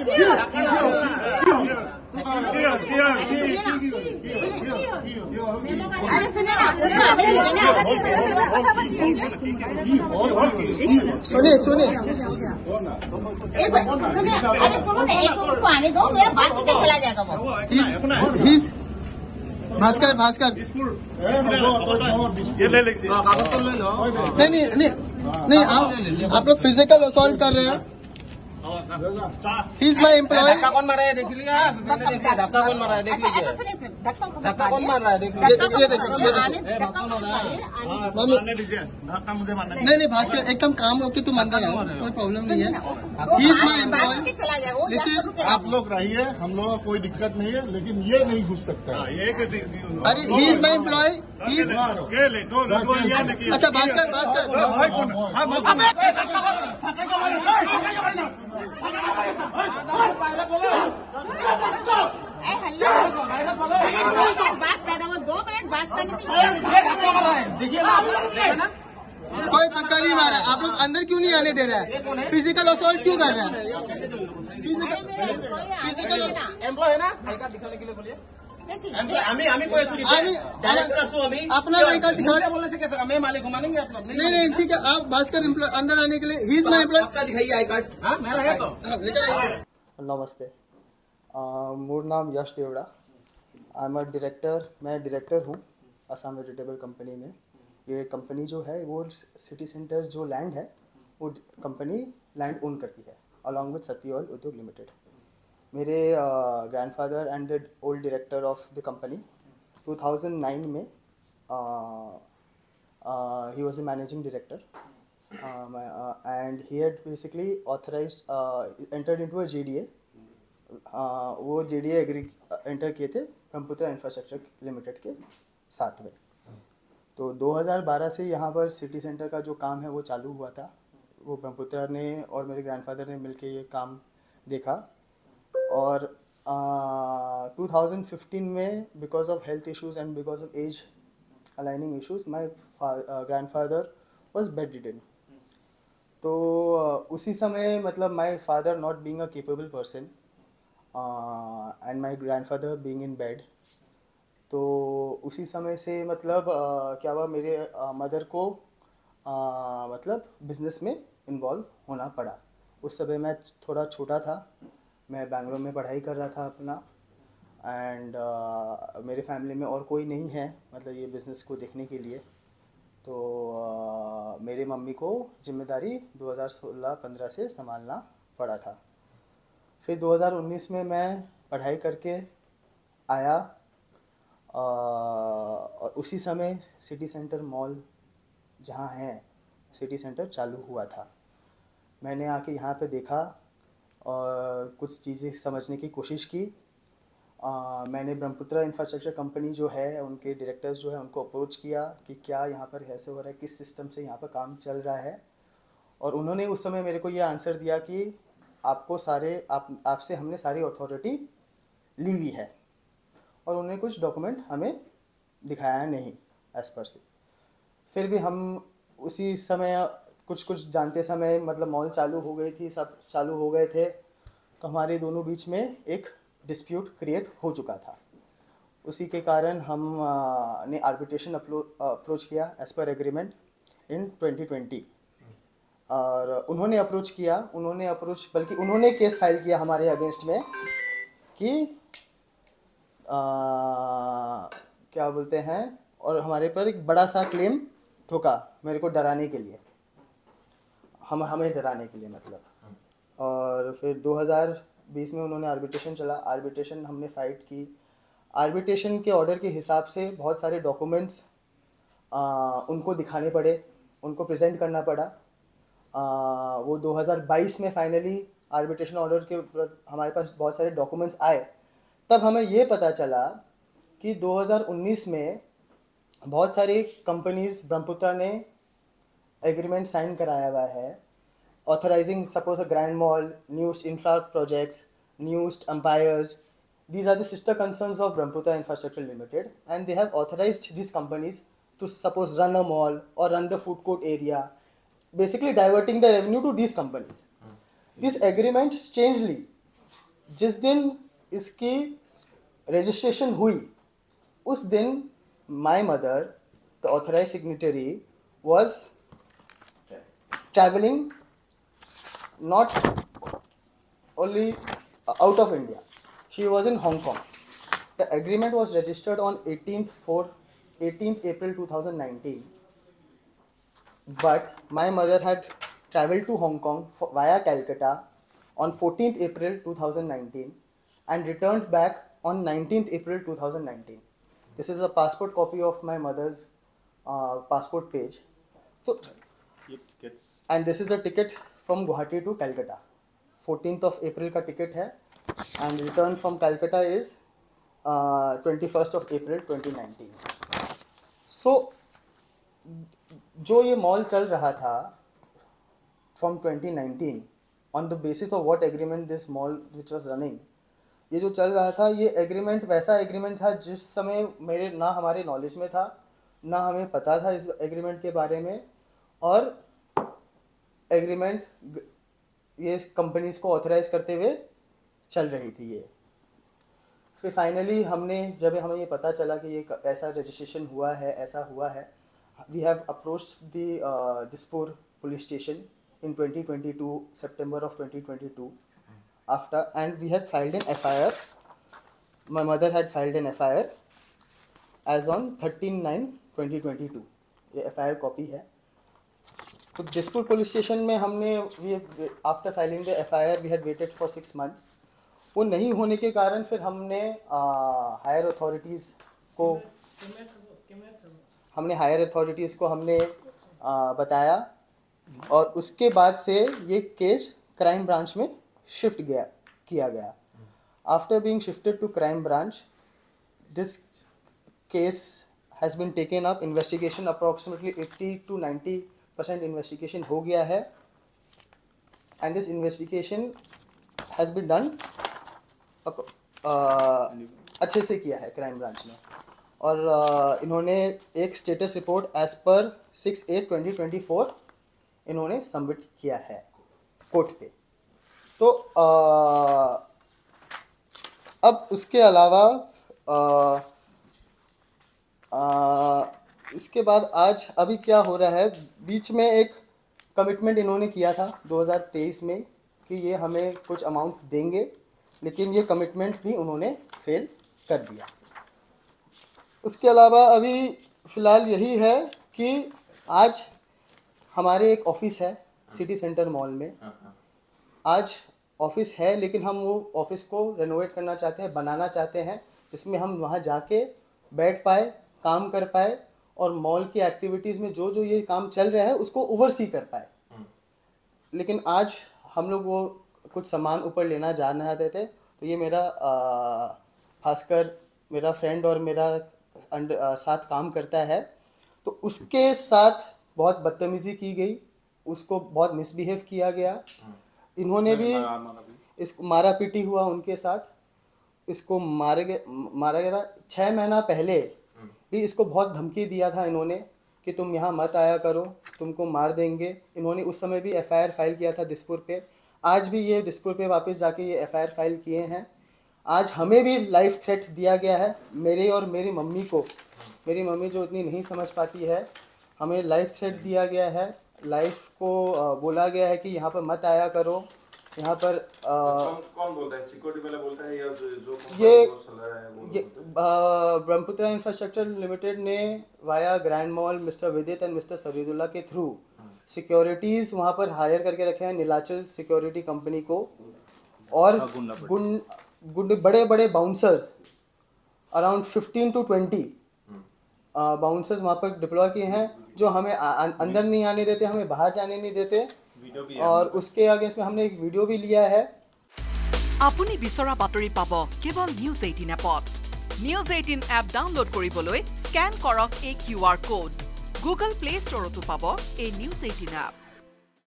अरे सुनिए सुनिए एक सुनिए, अरे सुनो ना, एक उसको आने दो, मेरा बात करके चला जाएगा वो। भास्कर ये ले लीजिए। नहीं आप लोग फिजिकल असॉल्ट कर रहे हैं। He is my employ. धक्का कौन मारा है देख लीजिए, धक्का कौन मारा है देख लीजिए, धक्का कौन मार रहा है देख लीजिए। नहीं भास्कर एकदम काम होके तुम अंदर आओ, कोई प्रॉब्लम नहीं है। He is my employ. आप लोग रहिए, हम लोगों को कोई दिक्कत नहीं है, लेकिन ये नहीं घुस सकता। अरे ही इज माई एम्प्लॉय। अच्छा भास्कर बात कर रहा हूँ, 2 मिनट बात करने देखिए ना, कोई धक्का नहीं मारा। आप लोग अंदर क्यों नहीं आने दे रहे हैं? फिजिकल असॉल्ट क्यों कर रहे हैं? फिजिकल एम्प्लॉय है ना, आई कार्ड दिखाने के लिए बोलिए। अपना आई कार्ड दिखा बोलने से कैसे, मैं मालिक घुमानेंगे आप लोग? नहीं ठीक है, आप भास्कर अंदर आने के लिए ही इज माई एम्प्लॉय। दिखाइए आई कार्ड। हाँ मेरा है तो। नमस्ते, मोर नाम यश देवड़ा। आई एम डायरेक्टर, मैं डायरेक्टर हूँ असम वेजिटेबल कंपनी में। ये कंपनी जो है वो सिटी सेंटर जो लैंड है वो कंपनी लैंड ओन करती है अलॉन्ग विद सती ऑयल उद्योग लिमिटेड। मेरे grandfather and the old director of the company 2009 में he was the managing director and he had basically authorised entered into a JDA। वो JDA agree enter किए थे Brahmaputra infrastructure limited के साथ में। तो 2012 से यहाँ पर सिटी सेंटर का जो काम है वो चालू हुआ था। वो ब्रह्मपुत्र ने और मेरे ग्रैंडफादर ने मिलके ये काम देखा और 2015 में because of health issues and because of age aligning issues my grandfather was bedridden. तो उसी समय मतलब my father not being a capable person and my grandfather being in bed, तो उसी समय से मतलब क्या हुआ, मेरे मदर को मतलब बिज़नेस में इन्वॉल्व होना पड़ा। उस समय मैं थोड़ा छोटा था, मैं बैंगलोर में पढ़ाई कर रहा था अपना एंड मेरे फैमिली में और कोई नहीं है मतलब ये बिज़नेस को देखने के लिए। तो मेरे मम्मी को जिम्मेदारी 2016-15 से संभालना पड़ा था। फिर 2019 में मैं पढ़ाई करके आया और उसी समय सिटी सेंटर मॉल जहाँ है सिटी सेंटर चालू हुआ था। मैंने आके यहाँ पे देखा और कुछ चीज़ें समझने की कोशिश की। मैंने ब्रह्मपुत्र इंफ्रास्ट्रक्चर कंपनी जो है उनके डायरेक्टर्स जो है उनको अप्रोच किया कि क्या यहाँ पर ऐसे हो रहा है, किस सिस्टम से यहाँ पर काम चल रहा है। और उन्होंने उस समय मेरे को ये आंसर दिया कि आपको आपसे हमने सारी अथॉरिटी ली हुई है और उन्होंने कुछ डॉक्यूमेंट हमें दिखाया नहीं एज पर से। फिर भी हम उसी समय कुछ जानते समय मतलब मॉल चालू हो गई थी, सब चालू हो गए थे, तो हमारे दोनों बीच में एक डिस्प्यूट क्रिएट हो चुका था। उसी के कारण हम ने आर्बिट्रेशन अप्रोच किया एज पर एग्रीमेंट इन 2020। और उन्होंने बल्कि उन्होंने केस फाइल किया हमारे अगेंस्ट में कि क्या बोलते हैं, और हमारे पर एक बड़ा सा क्लेम ठोका मेरे को डराने के लिए, हमें डराने के लिए मतलब। और फिर 2020 में उन्होंने आर्बिट्रेशन चला, आर्बिट्रेशन हमने फाइट की। आर्बिट्रेशन के ऑर्डर के हिसाब से बहुत सारे डॉक्यूमेंट्स उनको दिखाने पड़े, उनको प्रेजेंट करना पड़ा। वो 2022 में फाइनली आर्बिट्रेशन ऑर्डर के हमारे पास बहुत सारे डॉक्यूमेंट्स आए। तब हमें ये पता चला कि 2019 में बहुत सारी कंपनीज ब्रह्मपुत्र ने एग्रीमेंट साइन कराया हुआ है authorising suppose a grand mall, newest infra projects, newest empires. These are the sister concerns of Brahmaputra Infrastructure Limited, and they have authorized these companies to suppose run a mall or run the food court area, basically diverting the revenue to these companies. This agreement strangely जिस दिन इसकी registration हुई उस दिन my mother the authorise signatory was travelling not only out of India. She was in Hong Kong. The agreement was registered on 18th April 2019. But my mother had travelled to Hong Kong via Calcutta on 14th April 2019 and returned back on 19th April 2019. This is a passport copy of my mother's passport page. So, and this is the ticket from Guwahati to Calcutta. 14th of April का ticket है and return from Calcutta is 21st of April 2019. So जो ये mall चल रहा था from 2019 on the basis of what agreement this mall which was running, ये जो चल रहा था ये एग्रीमेंट वैसा एग्रीमेंट था जिस समय मेरे ना हमारे नॉलेज में था ना हमें पता था इस एग्रीमेंट के बारे में, और एग्रीमेंट ये कंपनीज को ऑथराइज करते हुए चल रही थी ये। फिर फाइनली जब हमें ये पता चला कि ये ऐसा रजिस्ट्रेशन हुआ है, ऐसा हुआ है, we have approached the Dispur police station in 2022 September of 2022 after, and we had filed an FIR. My mother had filed an FIR as on 13/9/2022. ये FIR कॉपी है। तो दिसपुर पुलिस स्टेशन में हमने after filing the FIR we had waited for 6 months। वो नहीं होने के कारण फिर हमने हायर अथॉरिटीज़ को हमने बताया, और उसके बाद से ये केस क्राइम ब्रांच में शिफ्ट किया गया। After being shifted to crime branch, this case has been taken up. Investigation approximately 80 to 90% investigation हो गया है, and this investigation has been done अच्छे से किया है क्राइम ब्रांच ने, और इन्होंने एक स्टेटस रिपोर्ट एज पर 6/8/2024 इन्होंने सबमिट किया है कोर्ट पे। तो अब उसके अलावा इसके बाद आज अभी क्या हो रहा है, बीच में एक कमिटमेंट इन्होंने किया था 2023 में कि ये हमें कुछ अमाउंट देंगे, लेकिन ये कमिटमेंट भी उन्होंने फेल कर दिया। उसके अलावा अभी फ़िलहाल यही है कि आज हमारे एक ऑफ़िस है सिटी सेंटर मॉल में। आज ऑफ़िस है, लेकिन हम वो ऑफ़िस को रेनोवेट करना चाहते हैं, बनाना चाहते हैं, जिसमें हम वहाँ जाके बैठ पाए, काम कर पाए, और मॉल की एक्टिविटीज़ में जो जो ये काम चल रहा है उसको ओवरसी कर पाए। लेकिन आज हम लोग वो कुछ सामान ऊपर लेना जाना चाहते थे, तो ये मेरा भास्कर मेरा फ्रेंड और मेरा साथ काम करता है, तो उसके साथ बहुत बदतमीज़ी की गई, उसको बहुत मिसबिहेव किया गया। इन्होंने भी इसको मारा पीटी हुआ उनके साथ, इसको मारा गया था। 6 महीना पहले भी इसको बहुत धमकी दिया था इन्होंने कि तुम यहाँ मत आया करो, तुमको मार देंगे। इन्होंने उस समय भी FIR फाइल किया था दिसपुर पे। आज भी ये दिसपुर पे वापस जाके ये FIR फाइल किए हैं। आज हमें भी लाइफ थ्रेट दिया गया है, मेरे और मेरी मम्मी को। मेरी मम्मी जो इतनी नहीं समझ पाती है, हमें लाइफ थ्रेट दिया गया है। लाइफ को बोला गया है कि यहाँ पर मत आया करो, यहाँ पर कौन बोलता है? सिक्योरिटी वाला बोलता है या जो ये ब्रह्मपुत्रा इंफ्रास्ट्रक्चर लिमिटेड ने वाया ग्रैंड मॉल मिस्टर विदित एंड मिस्टर सरीदुल्ला के थ्रू सिक्योरिटीज़ वहाँ पर हायर करके रखे हैं, नीलाचल सिक्योरिटी कंपनी को, और बड़े बड़े बाउंसर्स अराउंड 15 to 20 बाउंसर्स वहाँ पर डिप्लॉय किए हैं, जो हमें अंदर नहीं आने देते, हमें बाहर जाने नहीं देते। और उसके आगे इसमें हमने एक वीडियो भी लिया है। আপুনি বিচৰা বাতৰি পাব কেৱল নিউজ 18 এপত। নিউজ 18 এপ ডাউনলোড কৰিবলৈ স্ক্যান কৰক এই QR কোড। গুগল প্লে ষ্টৰতো পাব এই নিউজ 18 এপ।